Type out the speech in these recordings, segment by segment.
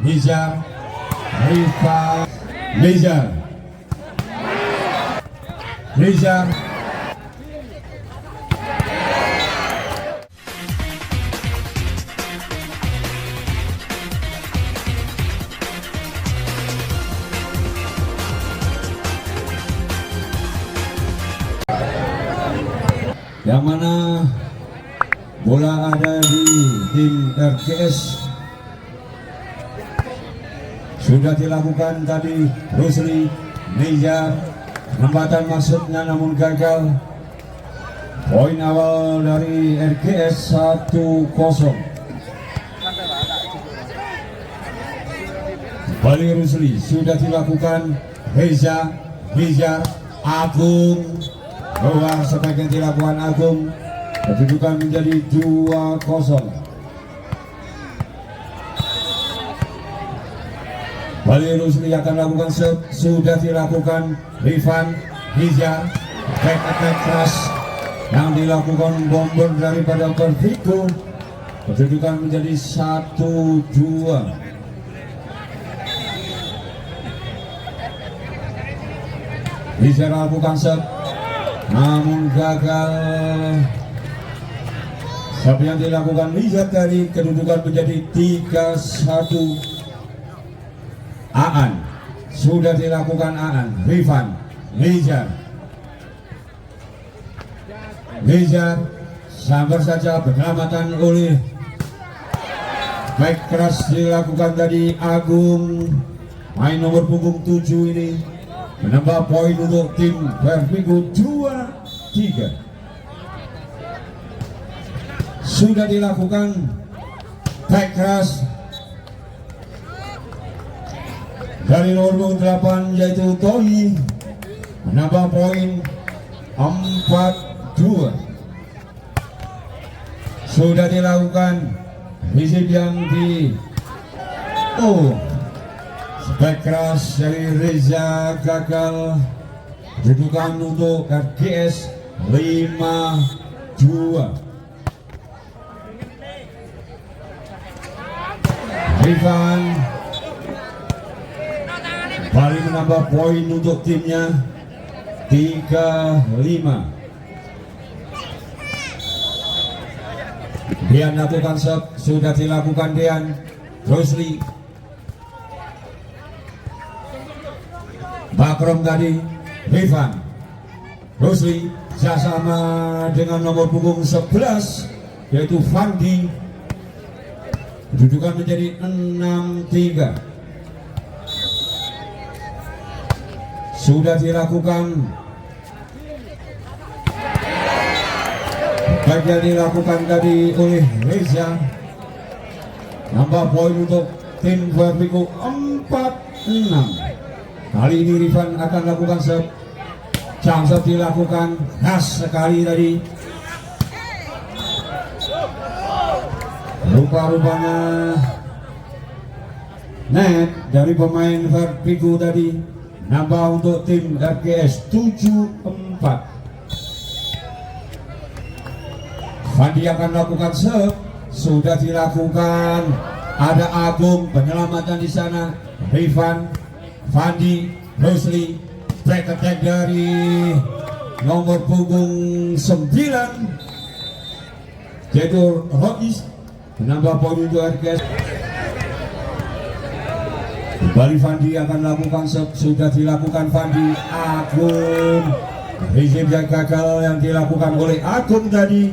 Nizar, Rifan, Nizar, Nizar, yang mana bola ada di tim RGS. Sudah dilakukan tadi Rusli, Nizar, hambatan maksudnya namun gagal. Poin awal dari RGS 1-0. Kembali Rusli, sudah dilakukan Reza, Nizar, Agung, keluar sebagian dilakukan Agung. Kedudukan menjadi 2-0. Bali Rusli akan lakukan sudah dilakukan Rifan, Nizar, back attack keras yang dilakukan bomber daripada Perfico. Kedudukan menjadi 1-2. Nizar lakukan set namun gagal. Tapi yang dilakukan Nizar tadi, kedudukan menjadi 3-1. Aan sudah dilakukan Aan, Rifan, Nizar, sambar saja penyelamatan oleh baik keras dilakukan tadi Agung. Main nomor punggung 7 ini menambah poin untuk tim Perfico 2-3. Sudah dilakukan baik keras dari nomor 8 yaitu Tohi, menambah poin 4-2. Sudah dilakukan risip yang di baik keras dari Reza gagal. Kedudukan untuk RGS 5-2. Rifan Bali menambah poin untuk timnya 3-5. Dian lakukan sudah dilakukan Dian. Rosli, Bakrom tadi, Rifan, Rosli bersama dengan nomor punggung 11 yaitu Fandi. Kedudukan menjadi 6-3. Sudah dilakukan bagian dilakukan tadi oleh Reza. Nambah poin untuk tim Perfico 4-6. Kali ini Rifan akan lakukan jump dilakukan khas sekali tadi. Rupa-rupanya net dari pemain Perfico tadi. Nambah untuk tim RGS 7-4. Fandi akan lakukan sudah dilakukan. Ada Agung penyelamatan di sana. Rifan, Fandi, Rosli, back attack dari nomor punggung 9 yaitu Rodis, menambah poin untuk RGS. Kembali Fandi akan lakukan sudah dilakukan Fandi. Agung, risip yang gagal yang dilakukan oleh Agung tadi,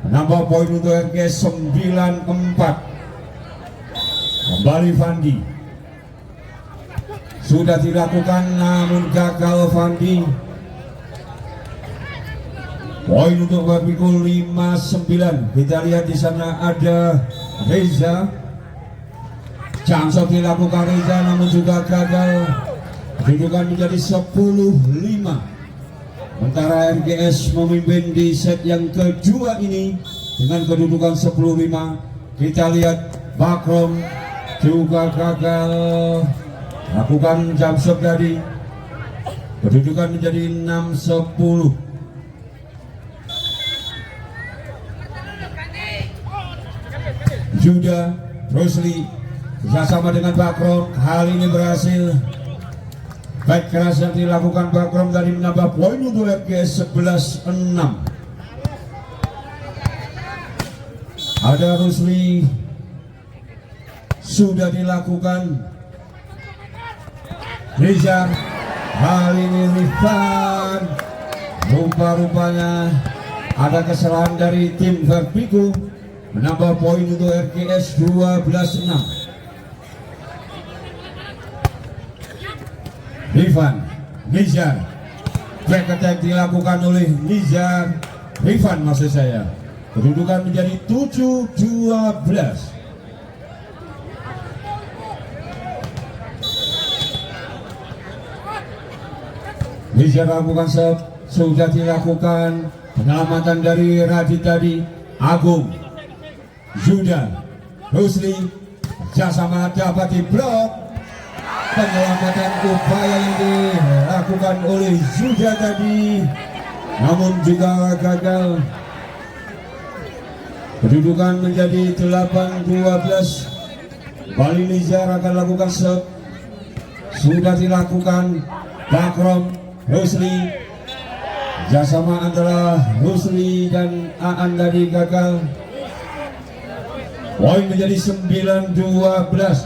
menambah poin untuk RGS 9-4. Kembali Fandi sudah dilakukan namun gagal Fandi. Poin untuk Perfico 5-9. Kita lihat di sana ada Reza. Jangkau dilakukan Reza namun juga gagal. Kedudukan menjadi 10-5. Sementara RGS memimpin di set yang kedua ini dengan kedudukan 10-5. Kita lihat Bakrom juga gagal lakukan jump shot tadi. Kedudukan menjadi 6-10. Juda, Rosli, bersama dengan Bakrom. Hal ini berhasil. Baik keras yang dilakukan Bakrom tadi menambah poin untuk RGS 11-6. Ada Rusli sudah dilakukan. Reza, hal ini Rifan. Rupa-rupanya ada kesalahan dari tim Verpiku, menambah poin untuk RGS 12-6. Rifan, Nizar, back attack dilakukan oleh Nizar. Rifan maksud saya. Kedudukan menjadi 7-12. Nizar lakukan sudah dilakukan penyelamatan dari Radit tadi. Agung, Zudan, Rusli, kerjasama dapat diblok. Penyelamatan upaya yang dilakukan oleh Zudan tadi, namun juga gagal. Kedudukan menjadi 8-12. Bali Nizar akan lakukan shot. Sudah dilakukan. Bakrom, Rusli, kerjasama antara Rusli dan Aan tadi gagal. Poin menjadi 9-12.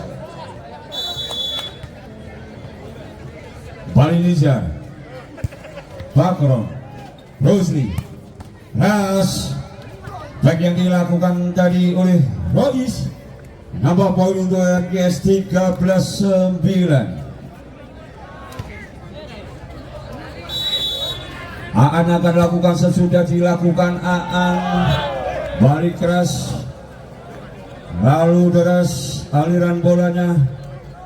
Bali Nizar, Bakrom, Rusli, Ras. Baik yang dilakukan tadi oleh Rois, nambah poin untuk RGS 13-9. Aan akan lakukan sesudah dilakukan. Aan balik keras, lalu deras aliran bolanya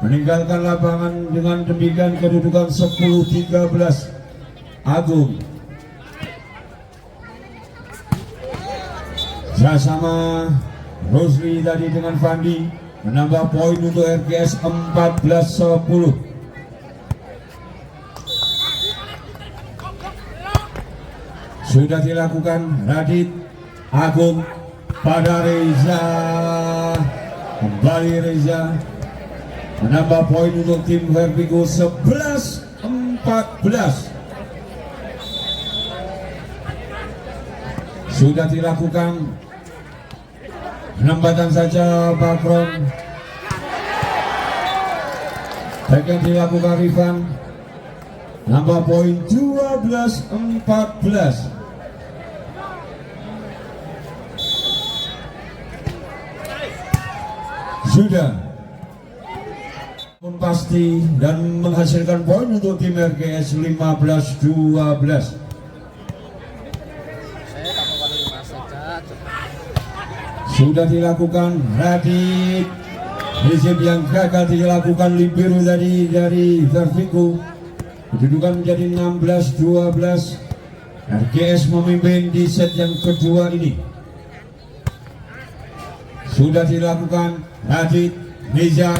meninggalkan lapangan. Dengan demikian kedudukan 10-13. Agung bersama Rusli tadi dengan Fandi menambah poin untuk RGS 14-10. Sudah dilakukan. Radit, Agung pada Reza. Kembali Reza menambah poin untuk tim Vertigo 11-14. Sudah dilakukan penempatan saja Bakrom. Baik yang dilakukan Rifan, nambah poin 12-14. Sudah pun pasti dan menghasilkan poin untuk tim RGS 15-12. Sudah dilakukan. Radit, resip yang gagal dilakukan libero tadi dari Vertigo. Kedudukan menjadi 16-12. RGS memimpin di set yang kedua ini. Sudah dilakukan. Radit, Reza,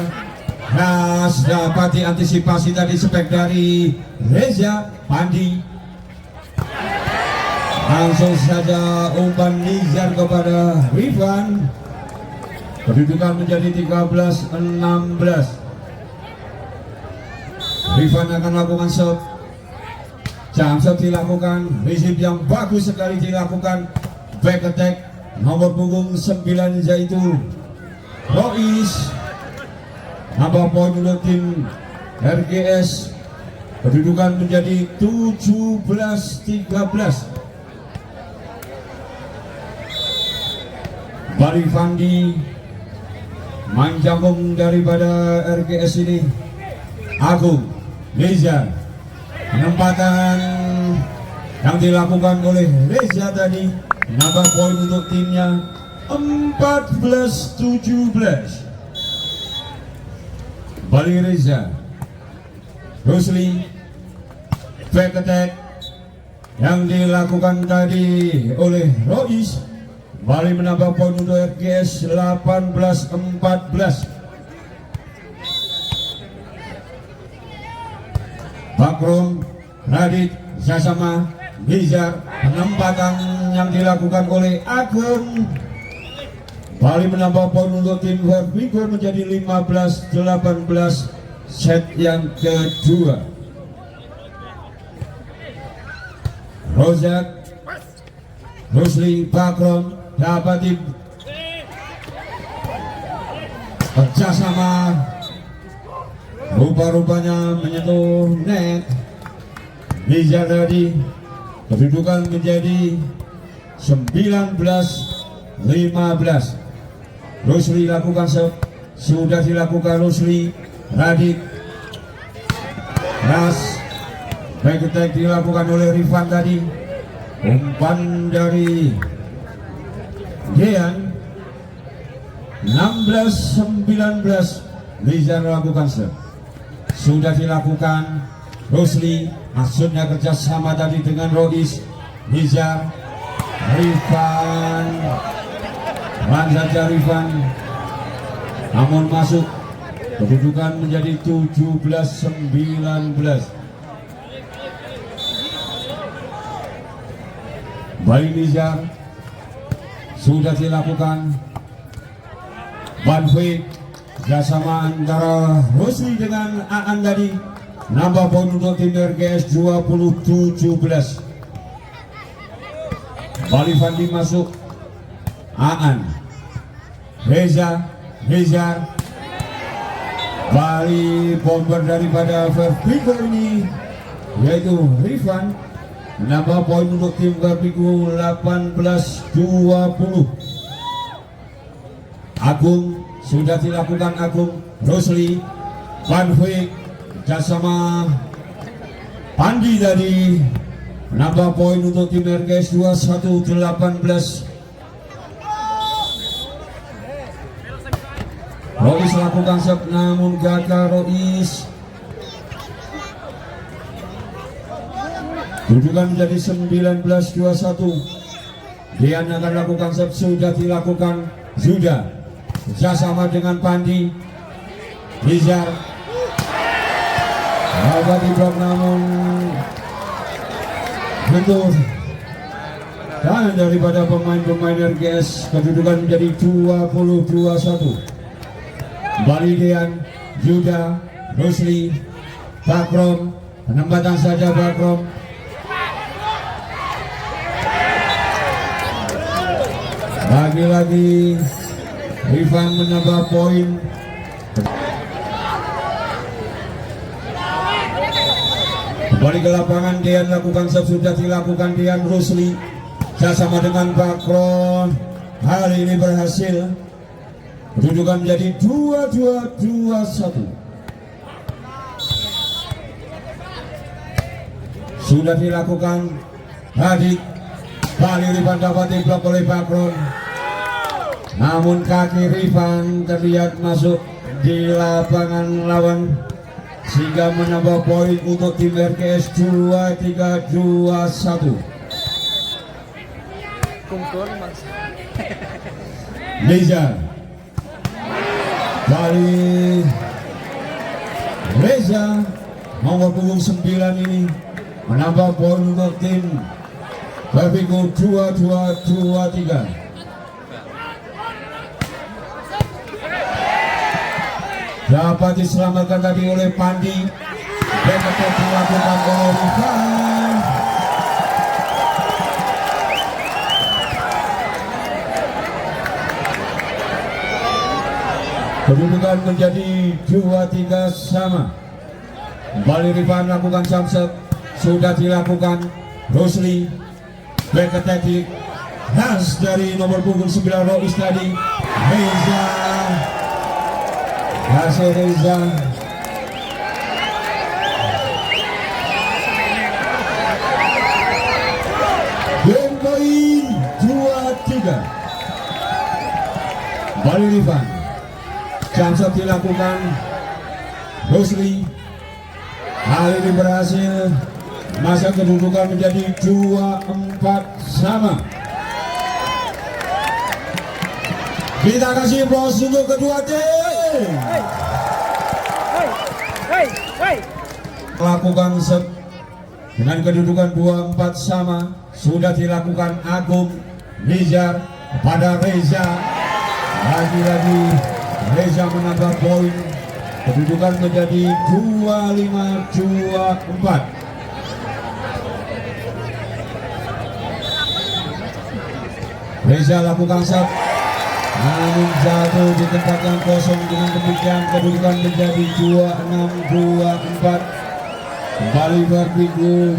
Ras dapat diantisipasi tadi spek dari Reza. Pandi, langsung saja umpan Nizar kepada Rifan. Kedudukan menjadi 13-16. Rifan akan lakukan shot. Jump shot dilakukan. Receive yang bagus sekali dilakukan. Back attack nomor punggung 9 yaitu Rois. Nambah poin untuk tim RGS. Kedudukan menjadi 17-13. Bali Fandi, main jambung daripada RGS ini. Agung, Reza, penempatan yang dilakukan oleh Reza tadi menambah poin untuk timnya 14-17. Bali Reza, Rusli, back attack yang dilakukan tadi oleh Rois. Bali menambah poin untuk RGS 18-14. Bakrom, Radit, Zasama, Nizar, penempatan yang dilakukan oleh Agung. Bali menambah poin untuk tim Vertigo menjadi 15-18 set yang kedua. Rozak Rusli Bakron dapat kerjasama, rupa-rupanya menyentuh net. Nizar tadi, kedudukan menjadi 19-15. Rusli lakukan sudah dilakukan Rusli. Radik Ras back attack dilakukan oleh Rifan tadi. Umpan dari Dean. 16-19. Nizar melakukan sudah dilakukan Rusli. Maksudnya kerjasama tadi dengan Rois. Nizar, Rifan, saja Rifan, namun masuk. Kedudukan menjadi 17-19. Bali Nizar sudah dilakukan. Banfik kerjasama antara Rusli dengan Aan tadi. Nambah poin untuk tim RGS 20-17. Bali Fandi masuk. Aan, Reza, Bali bomber daripada Vertigo ini yaitu Rifan. Menambah poin untuk tim Vertigo 18-20. Agung sudah dilakukan Agung. Rusli, Banfik kerjasama Pandi tadi. Menambah poin untuk tim RGS 21-18. Rois lakukan set namun gagal Rois. Kedudukan menjadi 19-21. Dian akan lakukan set, sudah dilakukan. Sudah kerjasama dengan Pandi. Nizar dapat diblok namun betul dan daripada pemain-pemain RGS. Kedudukan menjadi 20-21. Bali Dean, Yuda, Rusli, Bakrom, penempatan saja Bakrom. Lagi-lagi Rifan menambah poin. Kembali ke lapangan, Dean lakukan sudah dilakukan Dean. Rusli bersama dengan Bakron. Hari ini berhasil. Kedudukan menjadi 22-21. Sudah dilakukan Hadik. Bali Rifan dapat diblok oleh Bakron. Namun kaki Rifan terlihat masuk di lapangan lawan sehingga menambah poin untuk tim RGS 23-21. Nizar, Bali Reza nomor punggung 9 ini menambah poin untuk tim Vertigo 22-23. Dapat diselamatkan tadi oleh Pandi. Dan dapat dilakukan oleh Rifan. Kedudukan menjadi 2-3 sama. Kembali Rifan lakukan samset. Sudah dilakukan Rusli. Back attack khas dari nomor punggung 9 Rois tadi. Reza. Hasil Reza. Game point 2-3. Bali Rifan. Jamsat dilakukan Rusli. Hal ini berhasil. Masa kedudukan menjadi 2-4 sama. Kita kasih bos untuk kedua tim. Lakukan set dengan kedudukan 2-4 sama. Sudah dilakukan Agung, Nizar kepada Reza. Lagi-lagi Reza menambah poin. Kedudukan menjadi 25-24. Reza lakukan shot, namun jatuh di tempat yang kosong. Dengan demikian kedudukan menjadi 26-24. Kembali berminggu